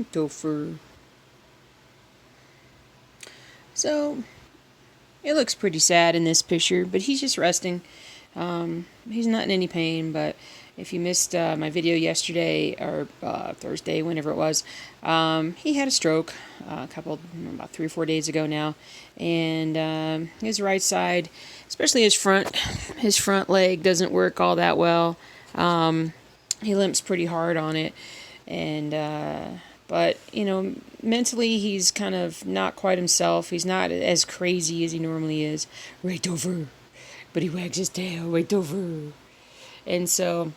Topher. So, it looks pretty sad in this picture, but he's just resting. He's not in any pain, but if you missed my video yesterday or Thursday, whenever it was, he had a stroke about 3 or 4 days ago now, and his right side, especially his front leg doesn't work all that well. He limps pretty hard on it, and but mentally he's kind of not quite himself. He's not as crazy as he normally is. Right over. But he wags his tail right over. And so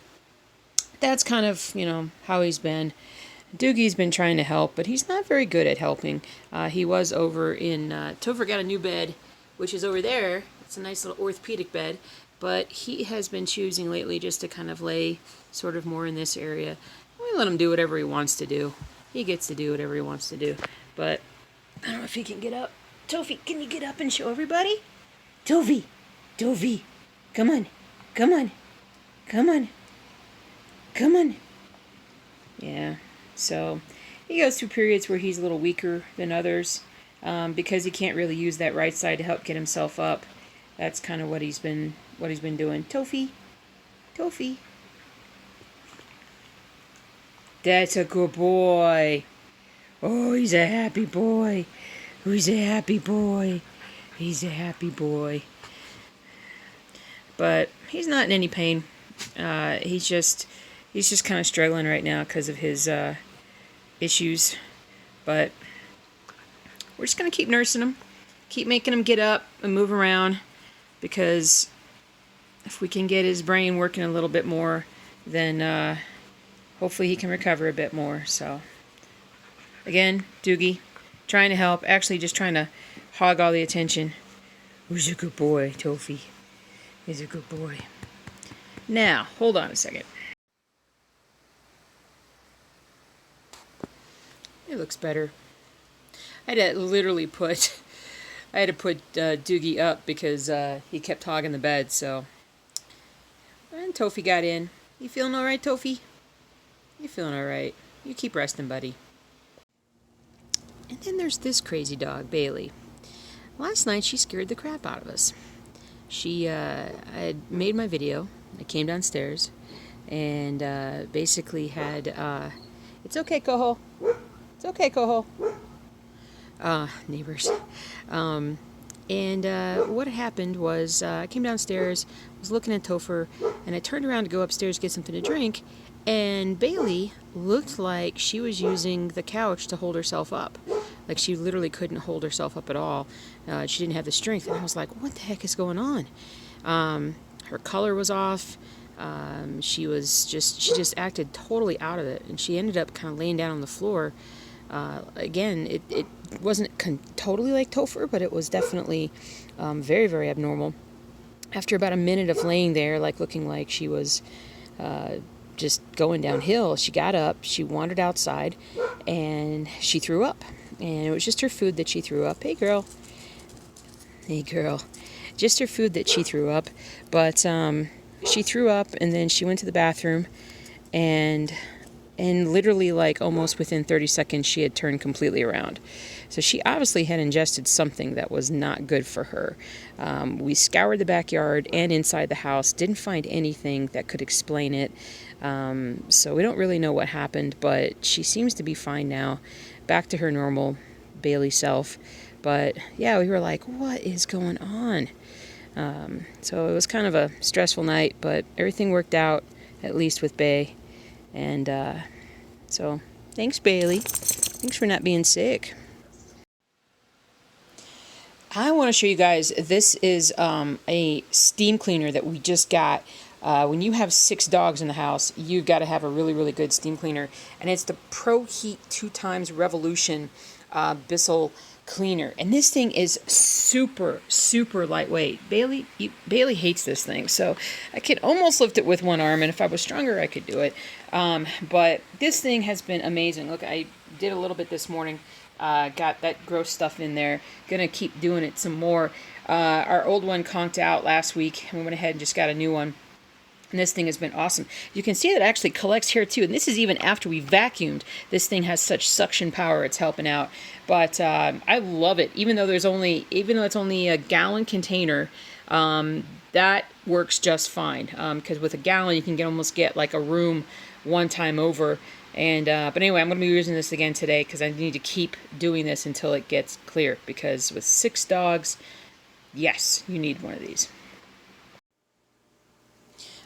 that's kind of, how he's been. Doogie's been trying to help, but he's not very good at helping. He was over in, Topher got a new bed, which is over there. It's a nice little orthopedic bed, but he has been choosing lately just to kind of lay sort of more in this area. We let him do whatever he wants to do. He gets to do whatever he wants to do, but I don't know if he can get up. Tophy, can you get up and show everybody? Tophy! Tophy, come on, come on, come on, come on. Yeah, so he goes through periods where he's a little weaker than others because he can't really use that right side to help get himself up. That's kind of what he's been doing. Tophy, Tophy. That's a good boy. Oh, he's a happy boy. He's a happy boy. He's a happy boy. But he's not in any pain. He's just kind of struggling right now because of his issues. But we're just going to keep nursing him. Keep making him get up and move around. Because if we can get his brain working a little bit more, then hopefully he can recover a bit more. So, again, Doogie, trying to help. Actually just trying to hog all the attention. Who's a good boy, Tophy? He's a good boy. Now, hold on a second. It looks better. I had to literally put Doogie up because he kept hogging the bed, so. And Tophy got in. You feeling alright, Tophy? You feeling alright? You keep resting, buddy. And then there's this crazy dog, Bailey. Last night she scared the crap out of us. I had made my video. I came downstairs and basically had, it's okay, Coho. It's okay, Coho. Neighbors. And what happened was I came downstairs, was looking at Topher, and I turned around to go upstairs to get something to drink, and Bailey looked like she was using the couch to hold herself up. Like she literally couldn't hold herself up at all. She didn't have the strength. And I was like, what the heck is going on? Her color was off. She just acted totally out of it. And she ended up kind of laying down on the floor. Again, it wasn't totally like Topher, but it was definitely very, very abnormal. After about a minute of laying there, like looking like she was just going downhill, she got up, she wandered outside, and she threw up. And it was just her food that she threw up. Hey, girl. Hey, girl. Just her food that she threw up. But she threw up, and then she went to the bathroom, and literally, like, almost within 30 seconds, she had turned completely around. So she obviously had ingested something that was not good for her. We scoured the backyard and inside the house, didn't find anything that could explain it. So we don't really know what happened, but she seems to be fine now. Back to her normal Bailey self. But yeah, we were like, what is going on? So it was kind of a stressful night, but everything worked out, at least with Bay. And so thanks, Bailey. Thanks for not being sick. I want to show you guys, this is a steam cleaner that we just got. When you have 6 dogs in the house, you've got to have a really, really good steam cleaner. And it's the Pro Heat 2x Revolution Bissell cleaner. And this thing is super, super lightweight. Bailey hates this thing. So I could almost lift it with one arm. And if I was stronger, I could do it. But this thing has been amazing. Look, I did a little bit this morning. Got that gross stuff in there. Gonna keep doing it some more. Our old one conked out last week. We went ahead and just got a new one. And this thing has been awesome. You can see that it actually collects here too. And this is even after we vacuumed. This thing has such suction power. It's helping out. But I love it. Even though it's only a gallon container, that works just fine. Because with a gallon, you can almost get like a room one time over. And but anyway, I'm going to be using this again today because I need to keep doing this until it gets clear. Because with 6 dogs, yes, you need one of these.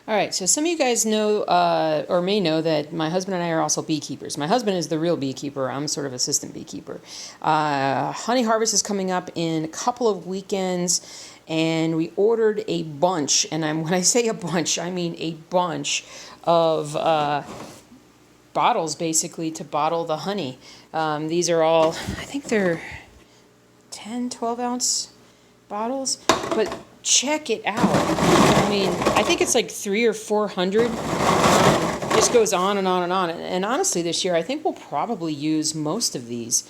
All right, so some of you guys know or may know that my husband and I are also beekeepers. My husband is the real beekeeper. I'm sort of assistant beekeeper. Honey harvest is coming up in a couple of weekends, and we ordered a bunch. And when I say a bunch, I mean a bunch of bottles, basically, to bottle the honey. These are all, I think they're 10, 12-ounce bottles, but check it out. I mean, I think it's like 300 or 400. Just goes on and on and on. And honestly, this year, I think we'll probably use most of these.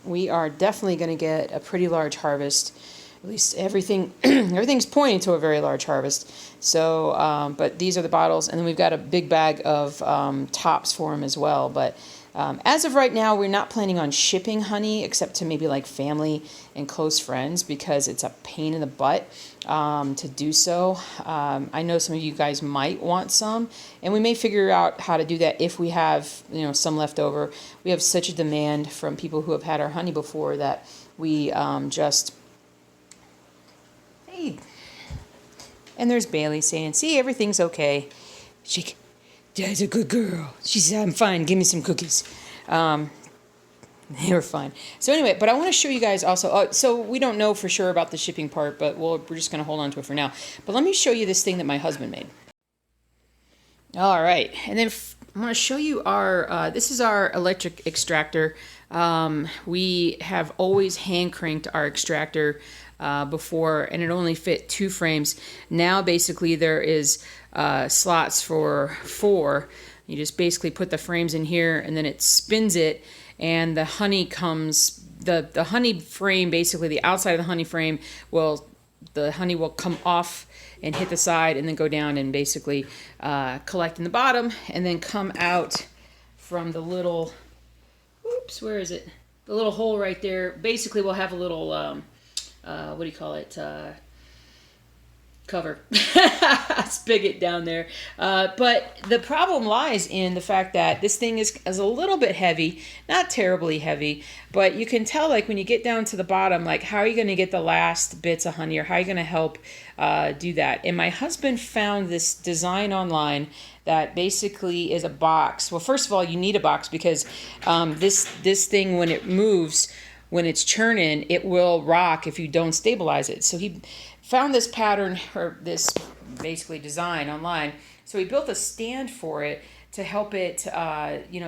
We are definitely going to get a pretty large harvest. At least everything's pointing to a very large harvest. So, but these are the bottles, and then we've got a big bag of tops for them as well. But as of right now, we're not planning on shipping honey, except to maybe like family and close friends, because it's a pain in the butt to do so. I know some of you guys might want some, and we may figure out how to do that if we have, some left over. We have such a demand from people who have had our honey before that we Hey. And there's Bailey saying, "See, everything's okay. Dad's a good girl." She said, "I'm fine. Give me some cookies." They were fine. So anyway, but I want to show you guys also. So we don't know for sure about the shipping part, but we're just going to hold on to it for now. But let me show you this thing that my husband made. All right, and then I'm going to show you this is our electric extractor. We have always hand cranked our extractor before, and it only fit 2 frames. Now basically there is slots for 4. You just basically put the frames in here, and then it spins it, and the honey comes, the honey frame, basically the outside of the honey frame the honey will come off and hit the side and then go down and basically collect in the bottom, and then come out from the little, where is it? The little hole right there. Basically we'll have a little, what do you call it? Cover. Spigot down there. But the problem lies in the fact that this thing is a little bit heavy, not terribly heavy, but you can tell, like, when you get down to the bottom, like, how are you going to get the last bits of honey, or how are you going to help do that? And my husband found this design online that basically is a box. Well, first of all, you need a box because this thing, when it moves, when it's churning, it will rock if you don't stabilize it. So he found this pattern, or this basically design online. So he built a stand for it to help it,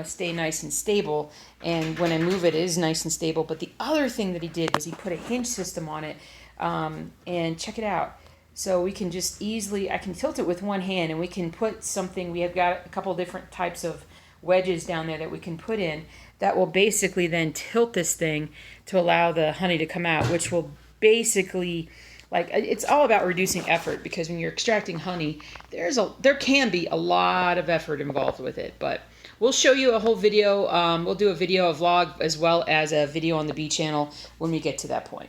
stay nice and stable. And when I move it, it is nice and stable. But the other thing that he did was he put a hinge system on it. And check it out. So we can just I can tilt it with one hand, and we can put something. We have got a couple different types of wedges down there that we can put in that will basically then tilt this thing to allow the honey to come out, which will basically, it's all about reducing effort, because when you're extracting honey, there can be a lot of effort involved with it. But we'll show you a whole video. We'll do a video, a vlog, as well as a video on the Bee channel when we get to that point.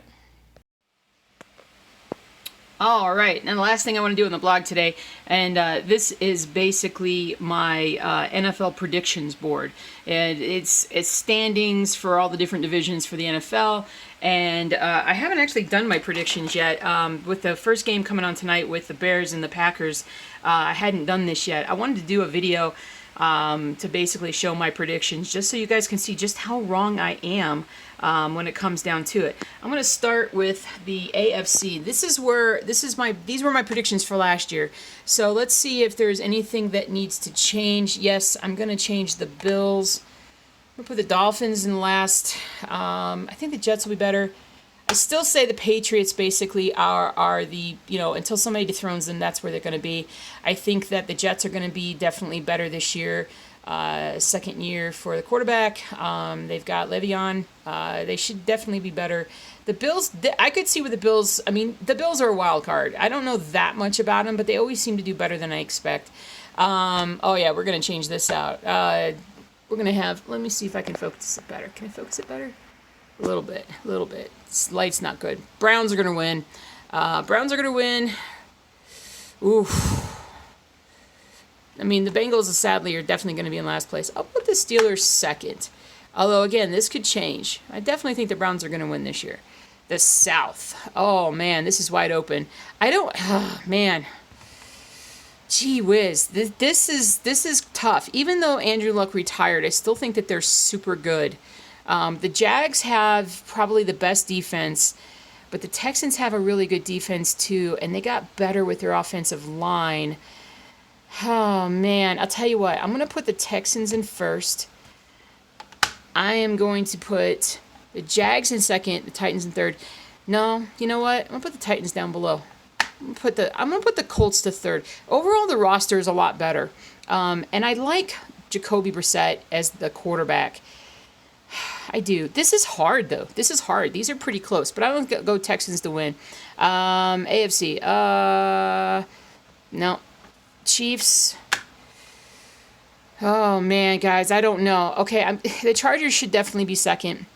All right, and the last thing I want to do in the blog today, and this is basically my NFL predictions board. And it's standings for all the different divisions for the NFL. And I haven't actually done my predictions yet. With the first game coming on tonight with the Bears and the Packers, I hadn't done this yet. I wanted to do a video to basically show my predictions, just so you guys can see just how wrong I am when it comes down to it. I'm going to start with the AFC. These were my predictions for last year. So let's see if there's anything that needs to change. Yes, I'm going to change the Bills. I'm going to put the Dolphins in last. I think the Jets will be better. I still say the Patriots basically are the, until somebody dethrones them, that's where they're going to be. I think that the Jets are going to be definitely better this year. second year for the quarterback. They've got Le'Veon. They should definitely be better. The Bills, I could see with the Bills. I mean, the Bills are a wild card. I don't know that much about them, but they always seem to do better than I expect. Oh yeah, we're gonna change this out. We're gonna have. Let me see if I can focus it better. Can I focus it better? A little bit. Light's not good. Browns are gonna win. Oof. I mean, the Bengals, sadly, are definitely going to be in last place. I'll put the Steelers second. Although, again, this could change. I definitely think the Browns are going to win this year. The South. Oh, man, this is wide open. Man. Gee whiz. This is tough. Even though Andrew Luck retired, I still think that they're super good. The Jags have probably the best defense, but the Texans have a really good defense, too, and they got better with their offensive line. Oh, man. I'll tell you what. I'm going to put the Texans in first. I am going to put the Jags in second, the Titans in third. No, you know what? I'm going to put the Titans down below. I'm going to put the Colts to third. Overall, the roster is a lot better. And I like Jacoby Brissett as the quarterback. I do. This is hard, though. This is hard. These are pretty close. But I want to go Texans to win. AFC. No. Chiefs. Oh, man, guys. I don't know. Okay, the Chargers should definitely be second.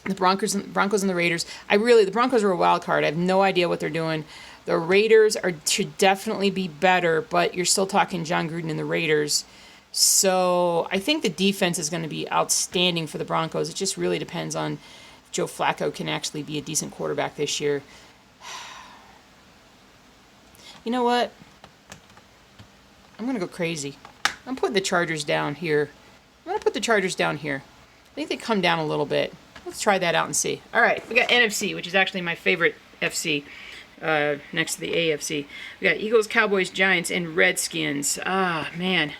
The Broncos and the Raiders. The Broncos are a wild card. I have no idea what they're doing. The Raiders should definitely be better, but you're still talking John Gruden and the Raiders. So I think the defense is going to be outstanding for the Broncos. It just really depends on if Joe Flacco can actually be a decent quarterback this year. You know what? I'm going to go crazy. I'm putting the Chargers down here. I think they come down a little bit. Let's try that out and see. All right, we got NFC, which is actually my favorite FC, next to the AFC. We got Eagles, Cowboys, Giants, and Redskins. Ah, man.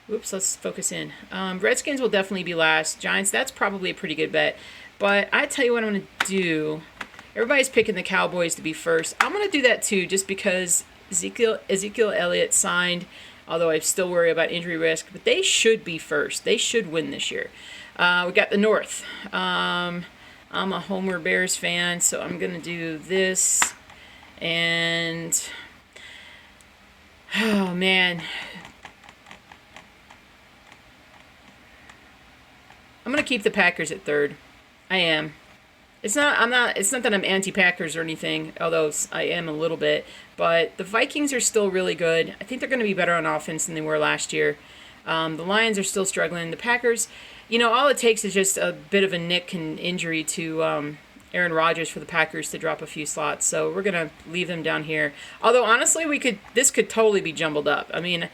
Oops, let's focus in. Redskins will definitely be last. Giants, that's probably a pretty good bet. But I tell you what I'm going to do. Everybody's picking the Cowboys to be first. I'm going to do that too, just because Ezekiel Elliott signed, although I still worry about injury risk. But they should be first. They should win this year. We got the North. I'm a Homer Bears fan, so I'm going to do this. And, oh, man. I'm going to keep the Packers at third. I am. It's not that I'm anti-Packers or anything, although I am a little bit. But the Vikings are still really good. I think they're going to be better on offense than they were last year. The Lions are still struggling. The Packers, all it takes is just a bit of a nick and injury to Aaron Rodgers for the Packers to drop a few slots. So we're going to leave them down here. Although, honestly, this could totally be jumbled up. I mean,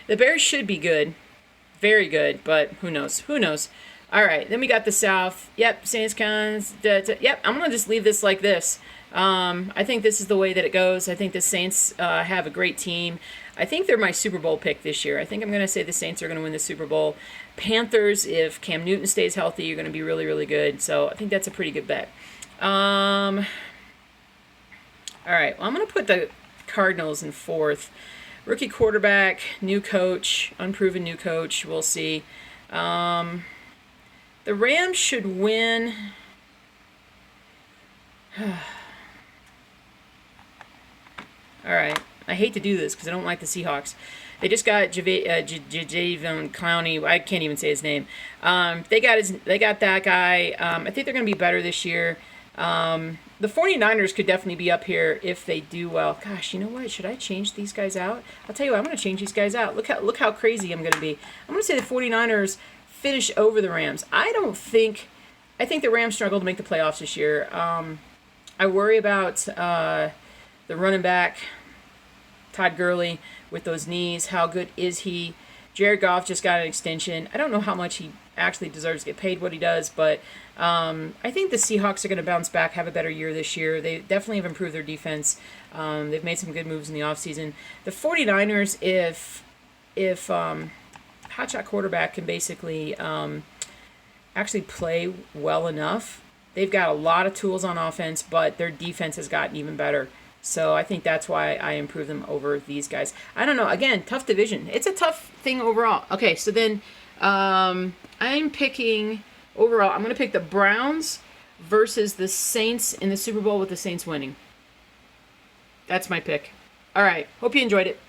the Bears should be good. Very good, but who knows? Who knows? All right, then we got the South. Yep, Saints, Cons. Yep, I'm going to just leave this like this. I think this is the way that it goes. I think the Saints have a great team. I think they're my Super Bowl pick this year. I think I'm going to say the Saints are going to win the Super Bowl. Panthers, if Cam Newton stays healthy, you're going to be really, really good. So I think that's a pretty good bet. All right, well, I'm going to put the Cardinals in fourth. Rookie quarterback, new coach, unproven new coach. We'll see. The Rams should win. All right. I hate to do this because I don't like the Seahawks. They just got Jadeveon Clowney. I can't even say his name. They got that guy. I think they're going to be better this year. The 49ers could definitely be up here if they do well. Gosh, you know what? Should I change these guys out? I'll tell you what. I'm going to change these guys out. Look how crazy I'm going to be. I'm going to say the 49ers finish over the Rams. I think the Rams struggle to make the playoffs this year. I worry about the running back, Todd Gurley, with those knees. How good is he? Jared Goff just got an extension. I don't know how much he actually deserves to get paid what he does, but I think the Seahawks are going to bounce back, have a better year this year. They definitely have improved their defense. They've made some good moves in the offseason. The 49ers, if hotshot quarterback can basically actually play well enough, they've got a lot of tools on offense, but their defense has gotten even better. So I think that's why I improve them over these guys. I don't know. Again, tough division. It's a tough thing overall. Okay, so then I'm picking, overall, I'm going to pick the Browns versus the Saints in the Super Bowl with the Saints winning. That's my pick. All right. Hope you enjoyed it.